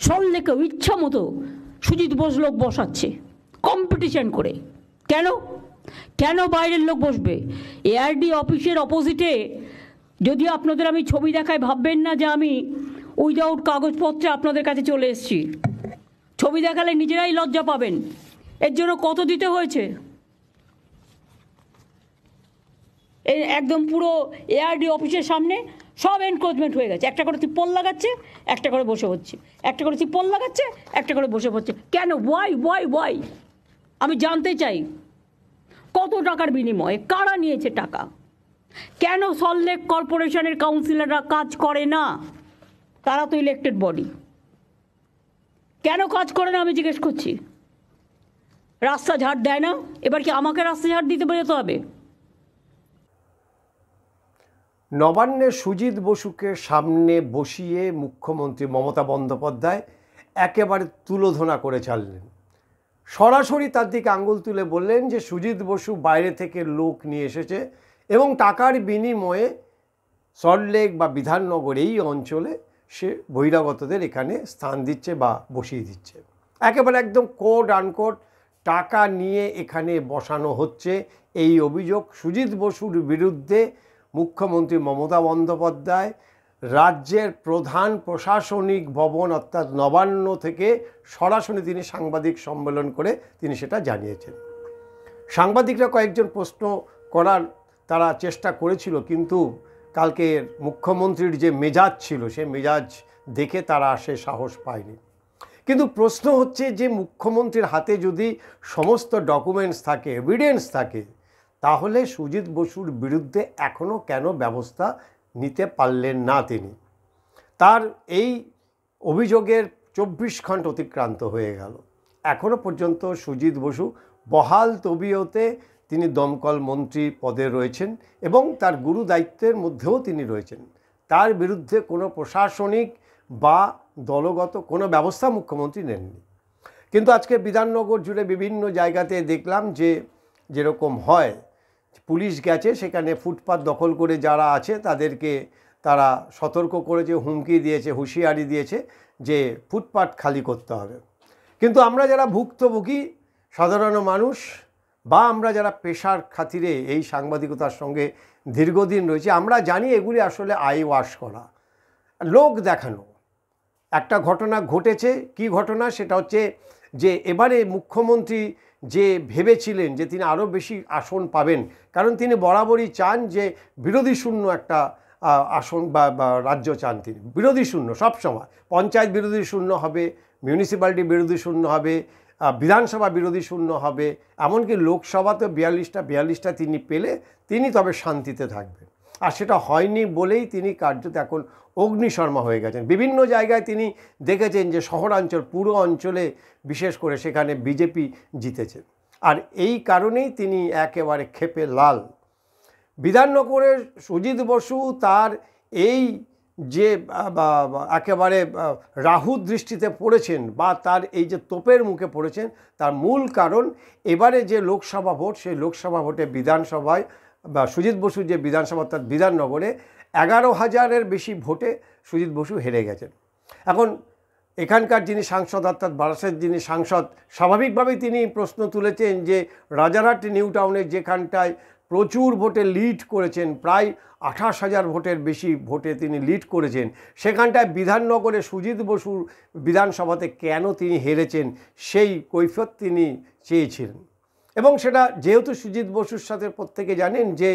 সল্লেকেও ইচ্ছা মতো সুজিত বোস লোক বসাচ্ছে কম্পিটিশন করে। কেন কেন বাইরের লোক বসবে? এআরডি অফিসের অপোজিটে যদি আপনাদের আমি ছবি দেখাই, ভাববেন না যে আমি উইদাউট কাগজপত্রে আপনাদের কাছে চলে এসেছি। ছবি দেখালে নিজেরাই লজ্জা পাবেন। এর জন্য কত দিতে হয়েছে? এই একদম পুরো এআরডি অফিসের সামনে সব এনক্রোচমেন্ট হয়ে গেছে। একটা করে তিপ্পল লাগাচ্ছে, একটা করে বসে হচ্ছে, একটা করে তিপ্পল লাগাচ্ছে, একটা করে বসে হচ্ছে। কেন? ওয়াই? আমি জানতে চাই কত টাকার বিনিময়ে কারা নিয়েছে টাকা? কেন সল্টলেক কর্পোরেশনের কাউন্সিলররা কাজ করে না? তারা তো ইলেক্টেড বডি, কেন কাজ করে না আমি জিজ্ঞেস করছি। রাস্তা ঝাড় দেয় না, এবার কি আমাকে রাস্তা ঝাড় দিতে বেরোতে হবে? নবান্নে সুজিত বসুকে সামনে বসিয়ে মুখ্যমন্ত্রী মমতা বন্দ্যোপাধ্যায় একেবারে তুলোধনা করে ছাড়লেন। সরাসরি তার দিকে আঙুল তুলে বললেন যে সুজিত বসু বাইরে থেকে লোক নিয়ে এসেছে এবং টাকার বিনিময়ে সল্টলেক বা বিধাননগর এই অঞ্চলে সে বহিরাগতদের এখানে স্থান দিচ্ছে বা বসিয়ে দিচ্ছে। একেবারে একদম কোড আনকোড টাকা নিয়ে এখানে বসানো হচ্ছে, এই অভিযোগ সুজিত বসুর বিরুদ্ধে মুখ্যমন্ত্রী মমতা বন্দ্যোপাধ্যায় রাজ্যের প্রধান প্রশাসনিক ভবন অর্থাৎ নবান্ন থেকে সরাসরি তিনি সাংবাদিক সম্মেলন করে তিনি সেটা জানিয়েছেন। সাংবাদিকরা কয়েকজন প্রশ্ন করার তারা চেষ্টা করেছিল, কিন্তু কালকের মুখ্যমন্ত্রীর যে মেজাজ ছিল সে মেজাজ দেখে তারা সে সাহস পায়নি। কিন্তু প্রশ্ন হচ্ছে যে মুখ্যমন্ত্রীর হাতে যদি সমস্ত ডকুমেন্টস থাকে, এভিডেন্স থাকে, তাহলে সুজিত বসুর বিরুদ্ধে এখনও কেন ব্যবস্থা নিতে পারলেন না তিনি? তার এই অভিযোগের 24 ঘন্টা অতিক্রান্ত হয়ে গেল, এখনও পর্যন্ত সুজিত বসু বহাল তবিয়তে তিনি দমকল মন্ত্রী পদে রয়েছেন এবং তার গুরু দায়িত্বের মধ্যেও তিনি রয়েছেন। তার বিরুদ্ধে কোনো প্রশাসনিক বা দলগত কোনো ব্যবস্থা মুখ্যমন্ত্রী নেননি। কিন্তু আজকে বিধাননগর জুড়ে বিভিন্ন জায়গাতে দেখলাম যে যেরকম হয়, পুলিশ গেছে সেখানে ফুটপাত দখল করে যারা আছে তাদেরকে তারা সতর্ক করেছে, হুমকি দিয়েছে, হুঁশিয়ারি দিয়েছে যে ফুটপাত খালি করতে হবে। কিন্তু আমরা যারা ভুক্তভোগী সাধারণ মানুষ বা আমরা যারা পেশার খাতিরে এই সাংবাদিকতার সঙ্গে দীর্ঘদিন রয়েছে, আমরা জানি এগুলি আসলে আই ওয়াশ করা, লোক দেখানো। একটা ঘটনা ঘটেছে, কি ঘটনা? সেটা হচ্ছে যে এবারে মুখ্যমন্ত্রী যে ভেবেছিলেন যে তিনি আরও বেশি আসন পাবেন, কারণ তিনি বরাবরই চান যে বিরোধী শূন্য একটা আসন বা রাজ্য চান তিনি, বিরোধী শূন্য সবসময়। পঞ্চায়েত বিরোধী শূন্য হবে, মিউনিসিপ্যালিটি বিরোধী শূন্য হবে, বিধানসভা বিরোধী শূন্য হবে, এমনকি লোকসভাতে 42টা তিনি পেলে তিনি তবে শান্তিতে থাকবেন। আর সেটা হয়নি বলেই তিনি কার্যত এখন অগ্নিশর্মা হয়ে গেছেন। বিভিন্ন জায়গায় তিনি দেখেছেন যে শহরাঞ্চল, পুরো অঞ্চলে বিশেষ করে সেখানে বিজেপি জিতেছে, আর এই কারণেই তিনি একেবারে ক্ষেপে লাল। বিধাননগরের সুজিত বসু তার এই যে একেবারে রাহু দৃষ্টিতে পড়েছেন বা তার এই যে তোপের মুখে পড়েছেন, তার মূল কারণ এবারে যে লোকসভা ভোট, সেই লোকসভা ভোটে বিধানসভায় বা সুজিত বসু যে বিধানসভা অর্থাৎ বিধাননগরে 11,000-এর বেশি ভোটে সুজিত বসু হেরে গেছেন। এখন এখানকার যিনি সাংসদ অর্থাৎ বারাসাতের যিনি সাংসদ, স্বাভাবিকভাবেই তিনি প্রশ্ন তুলেছেন যে রাজারহাট নিউ টাউনের যেখানটায় প্রচুর ভোটে লিড করেছেন, প্রায় 28,000 ভোটের বেশি ভোটে তিনি লিড করেছেন, সেখানটায় বিধাননগরে সুজিত বসুর বিধানসভাতে কেন তিনি হেরেছেন সেই কৈফিয়ত তিনি চেয়েছিলেন। এবং সেটা যেহেতু সুজিত বসুর সাথে প্রত্যেকে জানেন যে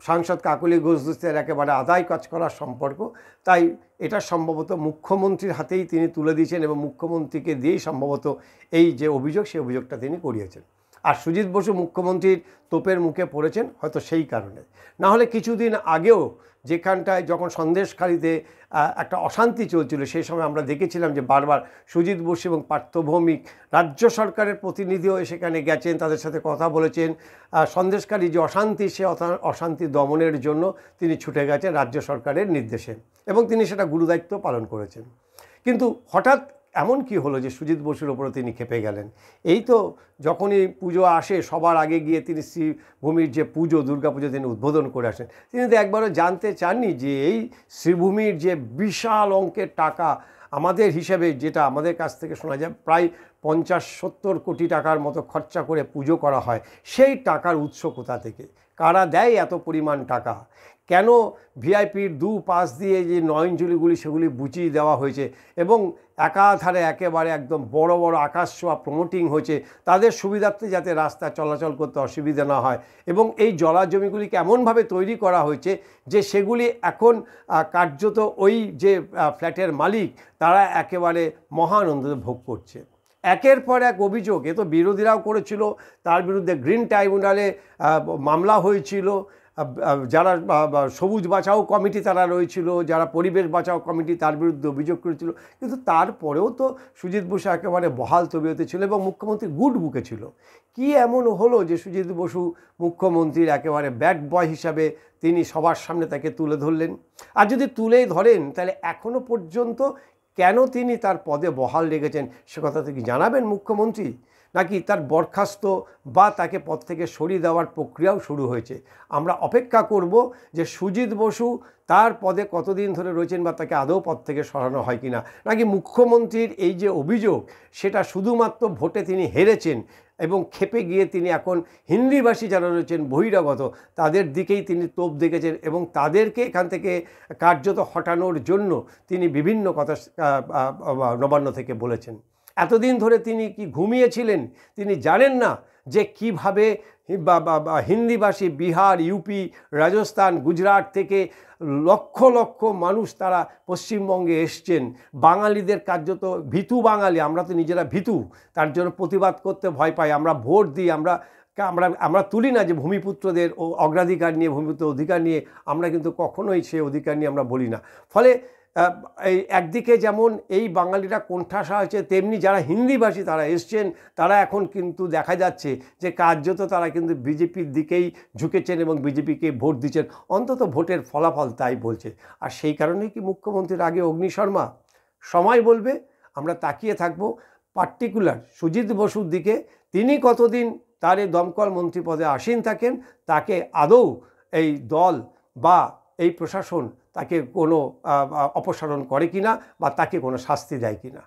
সাংসদ কাকলি ঘোষ-দস্তিদার একেবারে আদায় কাজ করার সম্পর্ক, তাই এটা সম্ভবত মুখ্যমন্ত্রীর হাতেই তিনি তুলে দিয়েছেন এবং মুখ্যমন্ত্রীকে দিয়েই সম্ভবত এই যে অভিযোগ সেই অভিযোগটা তিনি করিয়েছেন। আর সুজিত বসু মুখ্যমন্ত্রীর তোপের মুখে পড়েছেন হয়তো সেই কারণে। না হলে কিছুদিন আগেও যেখানটায় যখন সন্দেশখালিতে একটা অশান্তি চলছিল, সেই সময় আমরা দেখেছিলাম যে বারবার সুজিত বসু এবং পার্থ ভৌমিক রাজ্য সরকারের প্রতিনিধিও সেখানে গেছেন, তাদের সাথে কথা বলেছেন। সন্দেশখালি যে অশান্তি, সে অশান্তি দমনের জন্য তিনি ছুটে গেছেন রাজ্য সরকারের নির্দেশে এবং তিনি সেটা গুরুদায়িত্ব পালন করেছেন। কিন্তু হঠাৎ এমন কি হলো যে সুজিত বসুর ওপরে তিনি খেপে গেলেন? এই তো যখনই পুজো আসে সবার আগে গিয়ে তিনি শ্রীভূমির যে পুজো, দুর্গাপুজো তিনি উদ্বোধন করে আসেন। তিনি তো একবারও জানতে চাননি যে এই শ্রীভূমির যে বিশাল অঙ্কের টাকা আমাদের হিসেবে যেটা আমাদের কাছ থেকে শোনা যায় প্রায় 50-70 কোটি টাকার মতো খরচা করে পুজো করা হয়। সেই টাকার উৎস কোথা থেকে, কারা দেয় এত পরিমাণ টাকা? কেন ভিআইপির পাশ দিয়ে যে নয়নজুলিগুলি সেগুলি বুঝিয়ে দেওয়া হয়েছে এবং একাধারে একেবারে একদম বড় বড় আকাশ ছোঁয়া প্রমোটিং হয়েছে তাদের সুবিধার্থে, যাতে রাস্তা চলাচল করতে অসুবিধা না হয়। এবং এই জলাজমিগুলিকে এমনভাবে তৈরি করা হয়েছে যে সেগুলি এখন কার্যত ওই যে ফ্ল্যাটের মালিক তারা একেবারে মহানন্দ ভোগ করছে। একের পর এক অভিযোগ, এ তো বিরোধীরাও করেছিল, তার বিরুদ্ধে গ্রিন ট্রাইব্যুনালে মামলা হয়েছিল, যারা সবুজ বাঁচাও কমিটি তারা রয়েছিল, যারা পরিবেশ বাঁচাও কমিটি তার বিরুদ্ধে অভিযোগ করেছিল। কিন্তু তারপরেও তো সুজিত বসু একেবারে বহাল তবিয়তে ছিল এবং মুখ্যমন্ত্রী গুড বুকে ছিল। কি এমন হলো যে সুজিত বসু মুখ্যমন্ত্রীর একেবারে ব্যাড বয় হিসাবে তিনি সবার সামনে তাকে তুলে ধরলেন? আর যদি তুলেই ধরেন তাহলে এখনও পর্যন্ত কেন তিনি তার পদে বহাল রেখেছেন সে কথা কি জানাবেন মুখ্যমন্ত্রী? নাকি তার বরখাস্ত বা তাকে পদ থেকে সরিয়ে দেওয়ার প্রক্রিয়াও শুরু হয়েছে? আমরা অপেক্ষা করব যে সুজিত বসু তার পদে কতদিন ধরে রয়েছেন বা তাকে আদৌ পদ থেকে সরানো হয় কিনা, নাকি মুখ্যমন্ত্রীর এই যে অভিযোগ সেটা শুধুমাত্র ভোটে তিনি হেরেছেন এবং ক্ষেপে গিয়ে তিনি এখন হিন্দিভাষী যারা রয়েছেন বহিরাগত তাদের দিকেই তিনি তোপ দেখেছেন এবং তাদেরকে এখান থেকে কার্যত হটানোর জন্য তিনি বিভিন্ন কথা নবান্ন থেকে বলেছেন। এতদিন ধরে তিনি কি ঘুমিয়েছিলেন? তিনি জানেন না যে কিভাবে হিন্দিভাষী বিহার, ইউপি, রাজস্থান, গুজরাট থেকে লক্ষ লক্ষ মানুষ তারা পশ্চিমবঙ্গে এসছেন। বাঙালিদের কার্যত ভীতু বাঙালি, আমরা তো নিজেরা ভীতু, তার জন্য প্রতিবাদ করতে ভয় পাই। আমরা ভোট দিই, আমরা তুলি না যে ভূমিপুত্রদের অগ্রাধিকার নিয়ে, ভূমিপুত্র অধিকার নিয়ে, আমরা কিন্তু কখনোই সেই অধিকার নিয়ে আমরা বলি না। ফলে এই একদিকে যেমন এই বাঙালিরা কোণঠাসা হয়েছে, তেমনি যারা হিন্দিভাষী তারা এসছেন তারা এখন কিন্তু দেখা যাচ্ছে যে কার্যত তারা কিন্তু বিজেপির দিকেই ঝুঁকেছেন এবং বিজেপিকে ভোট দিচ্ছেন, অন্তত ভোটের ফলাফল তাই বলছে। আর সেই কারণেই কি মুখ্যমন্ত্রীর আগে অগ্নিশর্মা? সময় বলবে, আমরা তাকিয়ে থাকবো পার্টিকুলার সুজিত বসুর দিকে। তিনি কতদিন তার এই দমকল মন্ত্রী পদে আসীন থাকেন, তাকে আদৌ এই দল বা এই প্রশাসন তাকে কোনো অপসারণ করে কিনা বা তাকে কোনো শাস্তি দেয় কিনা।